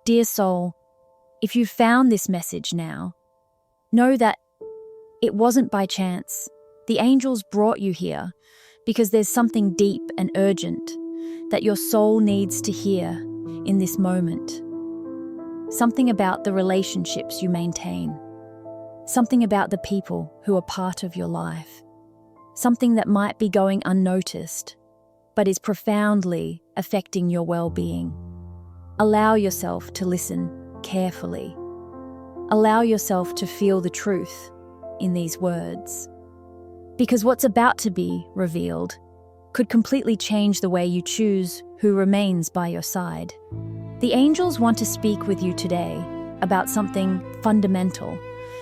Dear soul, if you've found this message now, know that it wasn't by chance. The angels brought you here because there's something deep and urgent that your soul needs to hear in this moment. Something about the relationships you maintain. Something about the people who are part of your life. Something that might be going unnoticed, but is profoundly affecting your well-being. Allow yourself to listen carefully. Allow yourself to feel the truth in these words. Because what's about to be revealed could completely change the way you choose who remains by your side. The angels want to speak with you today about something fundamental,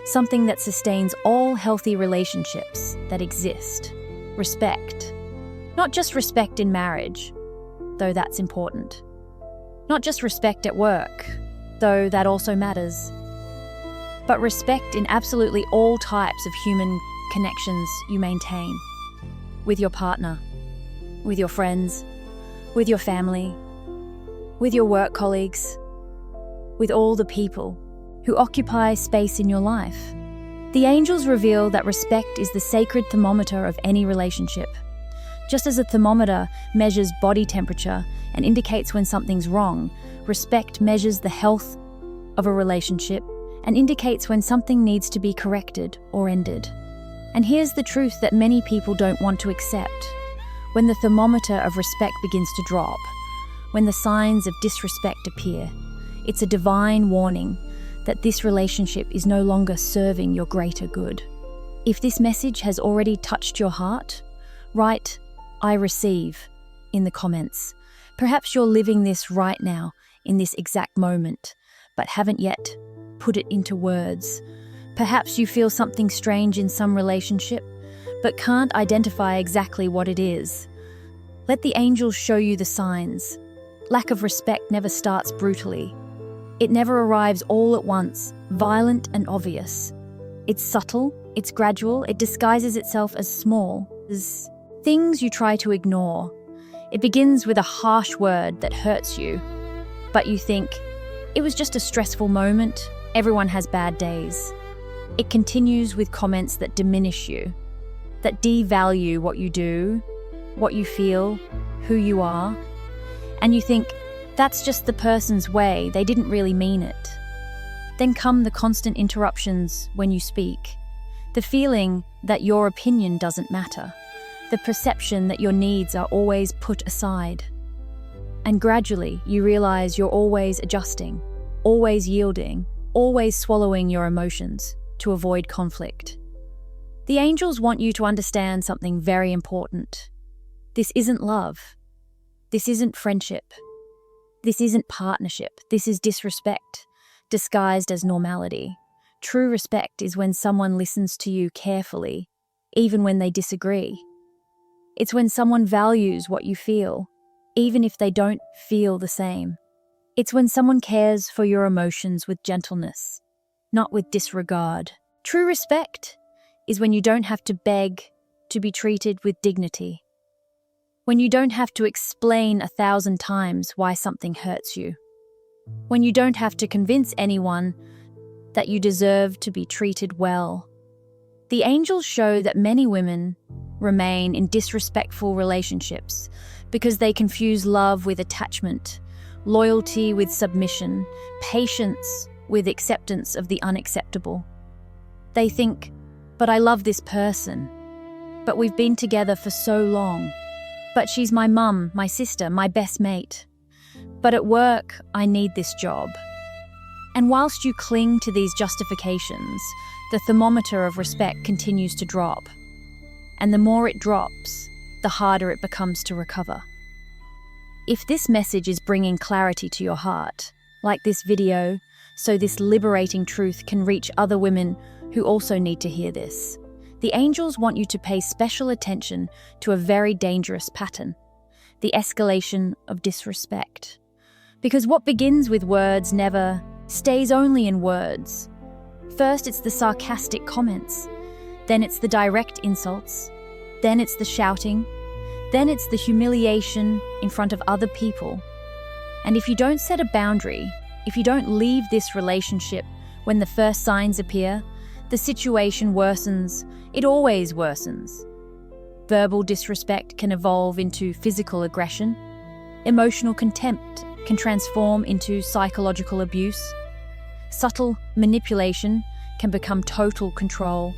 something that sustains all healthy relationships that exist. Respect. Not just respect in marriage, though that's important. Not just respect at work, though that also matters. But respect in absolutely all types of human connections you maintain. With your partner, with your friends, with your family, with your work colleagues, with all the people who occupy space in your life. The angels reveal that respect is the sacred thermometer of any relationship. Just as a thermometer measures body temperature and indicates when something's wrong, respect measures the health of a relationship and indicates when something needs to be corrected or ended. And here's the truth that many people don't want to accept. When the thermometer of respect begins to drop, when the signs of disrespect appear, it's a divine warning that this relationship is no longer serving your greater good. If this message has already touched your heart, write "I receive" in the comments. Perhaps you're living this right now, in this exact moment, but haven't yet put it into words. Perhaps you feel something strange in some relationship, but can't identify exactly what it is. Let the angels show you the signs. Lack of respect never starts brutally. It never arrives all at once, violent and obvious. It's subtle, it's gradual, it disguises itself as small, as things you try to ignore. It begins with a harsh word that hurts you, but you think, it was just a stressful moment, everyone has bad days. It continues with comments that diminish you, that devalue what you do, what you feel, who you are, and you think, that's just the person's way, they didn't really mean it. Then come the constant interruptions when you speak, the feeling that your opinion doesn't matter, the perception that your needs are always put aside. And gradually you realize you're always adjusting, always yielding, always swallowing your emotions to avoid conflict. The angels want you to understand something very important. This isn't love. This isn't friendship. This isn't partnership. This is disrespect, disguised as normality. True respect is when someone listens to you carefully, even when they disagree. It's when someone values what you feel, even if they don't feel the same. It's when someone cares for your emotions with gentleness, not with disregard. True respect is when you don't have to beg to be treated with dignity. When you don't have to explain 1,000 times why something hurts you. When you don't have to convince anyone that you deserve to be treated well. The angels show that many women remain in disrespectful relationships because they confuse love with attachment, loyalty with submission, patience with acceptance of the unacceptable. They think, but I love this person, but we've been together for so long. But she's my mum, my sister, my best mate. But at work, I need this job. And whilst you cling to these justifications, the thermometer of respect continues to drop. And the more it drops, the harder it becomes to recover. If this message is bringing clarity to your heart, like this video, so this liberating truth can reach other women who also need to hear this, the angels want you to pay special attention to a very dangerous pattern, the escalation of disrespect. Because what begins with words never stays only in words. First, it's the sarcastic comments. Then it's the direct insults. Then it's the shouting. Then it's the humiliation in front of other people. And if you don't set a boundary, If you don't leave this relationship when the first signs appear, the situation worsens. It always worsens. Verbal disrespect can evolve into physical aggression. Emotional contempt can transform into psychological abuse. Subtle manipulation can become total control.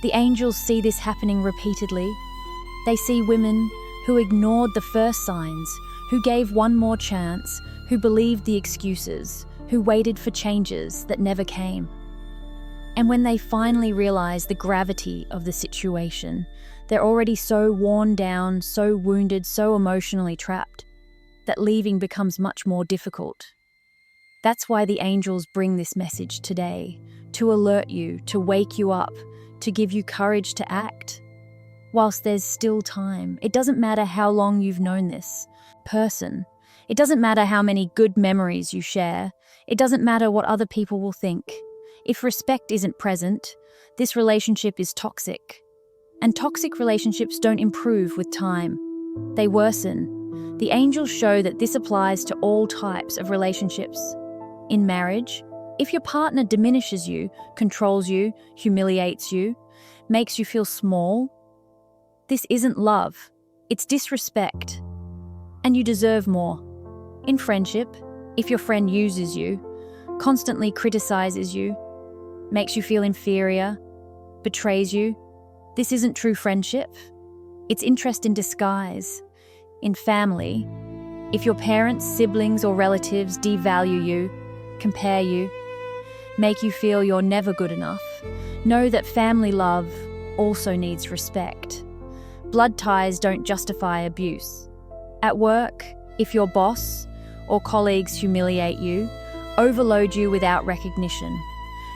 The angels see this happening repeatedly. They see women who ignored the first signs, who gave one more chance, who believed the excuses, who waited for changes that never came. And when they finally realize the gravity of the situation, they're already so worn down, so wounded, so emotionally trapped, that leaving becomes much more difficult. That's why the angels bring this message today, to alert you, to wake you up, to give you courage to act. Whilst there's still time, it doesn't matter how long you've known this person. It doesn't matter how many good memories you share. It doesn't matter what other people will think. If respect isn't present, this relationship is toxic. And toxic relationships don't improve with time. They worsen. The angels show that this applies to all types of relationships. In marriage, if your partner diminishes you, controls you, humiliates you, makes you feel small, this isn't love. It's disrespect. And you deserve more. In friendship, if your friend uses you, constantly criticizes you, makes you feel inferior, betrays you, this isn't true friendship. It's interest in disguise. In family, if your parents, siblings, or relatives devalue you, compare you, make you feel you're never good enough, know that family love also needs respect. Blood ties don't justify abuse. At work, if your boss or colleagues humiliate you, overload you without recognition,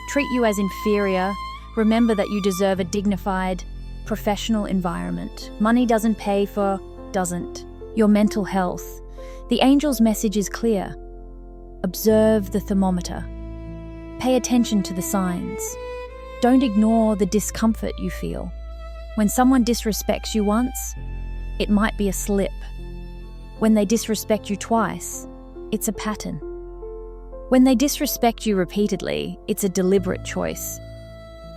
treat you as inferior, remember that you deserve a dignified, professional environment. Money doesn't pay for, your mental health. The angel's message is clear. Observe the thermometer. Pay attention to the signs. Don't ignore the discomfort you feel. When someone disrespects you once, it might be a slip. When they disrespect you twice, it's a pattern. When they disrespect you repeatedly, it's a deliberate choice.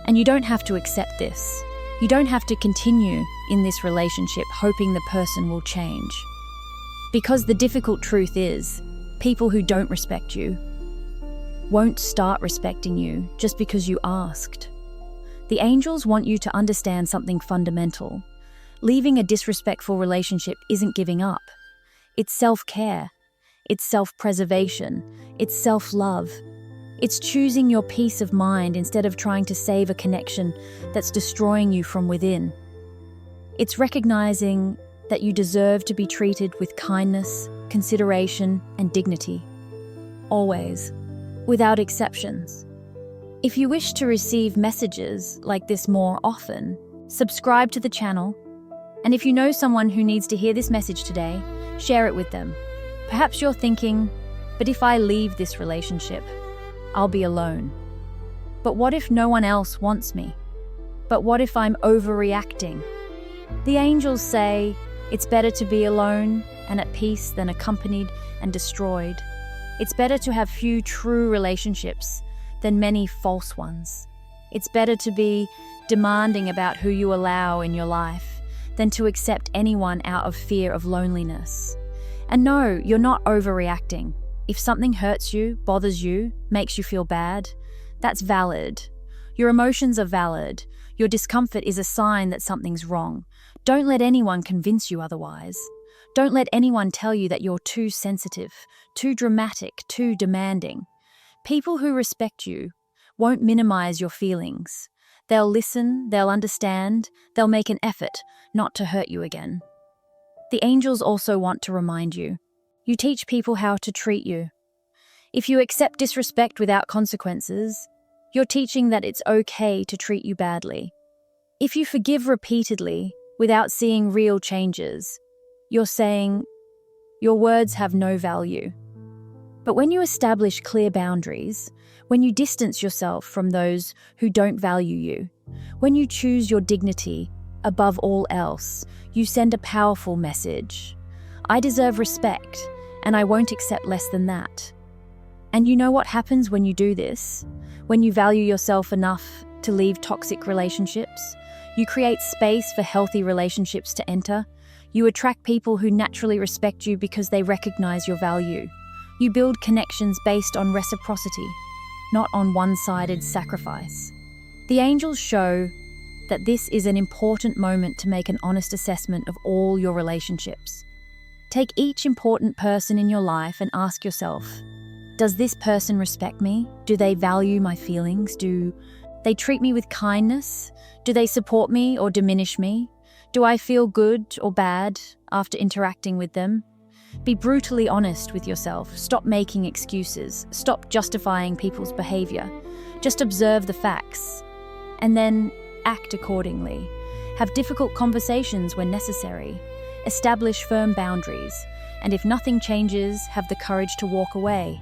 And you don't have to accept this. You don't have to continue in this relationship hoping the person will change. Because the difficult truth is, people who don't respect you won't start respecting you just because you asked. The angels want you to understand something fundamental. Leaving a disrespectful relationship isn't giving up. It's self-care. It's self-preservation. It's self-love. It's choosing your peace of mind instead of trying to save a connection that's destroying you from within. It's recognizing that you deserve to be treated with kindness, consideration, and dignity. Always, without exceptions. If you wish to receive messages like this more often, subscribe to the channel. And if you know someone who needs to hear this message today, share it with them. Perhaps you're thinking, but if I leave this relationship, I'll be alone. But what if no one else wants me? But what if I'm overreacting? The angels say, it's better to be alone and at peace than accompanied and destroyed. It's better to have few true relationships than many false ones. It's better to be demanding about who you allow in your life than to accept anyone out of fear of loneliness. And no, you're not overreacting. If something hurts you, bothers you, makes you feel bad, that's valid. Your emotions are valid. Your discomfort is a sign that something's wrong. Don't let anyone convince you otherwise. Don't let anyone tell you that you're too sensitive, too dramatic, too demanding. People who respect you won't minimize your feelings. They'll listen, they'll understand, they'll make an effort not to hurt you again. The angels also want to remind you, you teach people how to treat you. If you accept disrespect without consequences, you're teaching that it's okay to treat you badly. If you forgive repeatedly without seeing real changes, you're saying, your words have no value. But when you establish clear boundaries, when you distance yourself from those who don't value you, when you choose your dignity above all else, you send a powerful message. I deserve respect, and I won't accept less than that. And you know what happens when you do this? When you value yourself enough to leave toxic relationships, you create space for healthy relationships to enter. You attract people who naturally respect you because they recognize your value. You build connections based on reciprocity, not on one-sided sacrifice. The angels show that this is an important moment to make an honest assessment of all your relationships. Take each important person in your life and ask yourself, does this person respect me? Do they value my feelings? Do they treat me with kindness? Do they support me or diminish me? Do I feel good or bad after interacting with them? Be brutally honest with yourself. Stop making excuses. Stop justifying people's behavior. Just observe the facts and then act accordingly. Have difficult conversations when necessary. Establish firm boundaries. And if nothing changes, have the courage to walk away.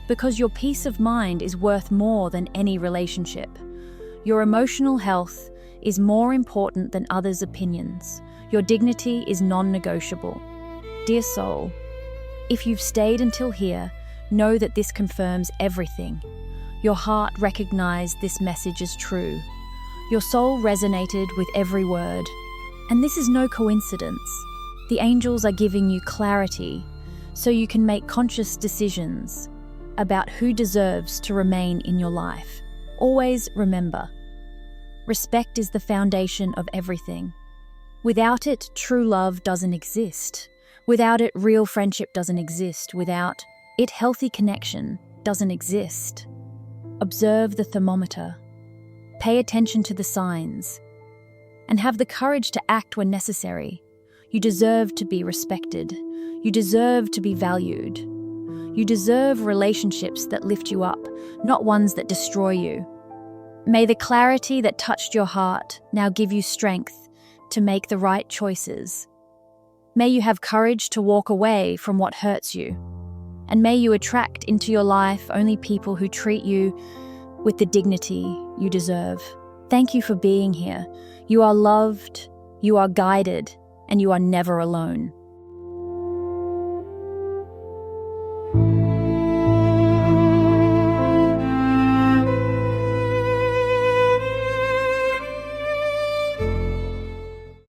Because your peace of mind is worth more than any relationship. Your emotional health is more important than others' opinions. Your dignity is non-negotiable. Dear soul, if you've stayed until here, know that this confirms everything. Your heart recognized this message as true. Your soul resonated with every word. And this is no coincidence. The angels are giving you clarity so you can make conscious decisions about who deserves to remain in your life. Always remember, respect is the foundation of everything. Without it, true love doesn't exist. Without it, real friendship doesn't exist. Without it, healthy connection doesn't exist. Observe the thermometer. Pay attention to the signs. And have the courage to act when necessary. You deserve to be respected. You deserve to be valued. You deserve relationships that lift you up, not ones that destroy you. May the clarity that touched your heart now give you strength to make the right choices. May you have courage to walk away from what hurts you. And may you attract into your life only people who treat you with the dignity you deserve. Thank you for being here. You are loved, you are guided, and you are never alone.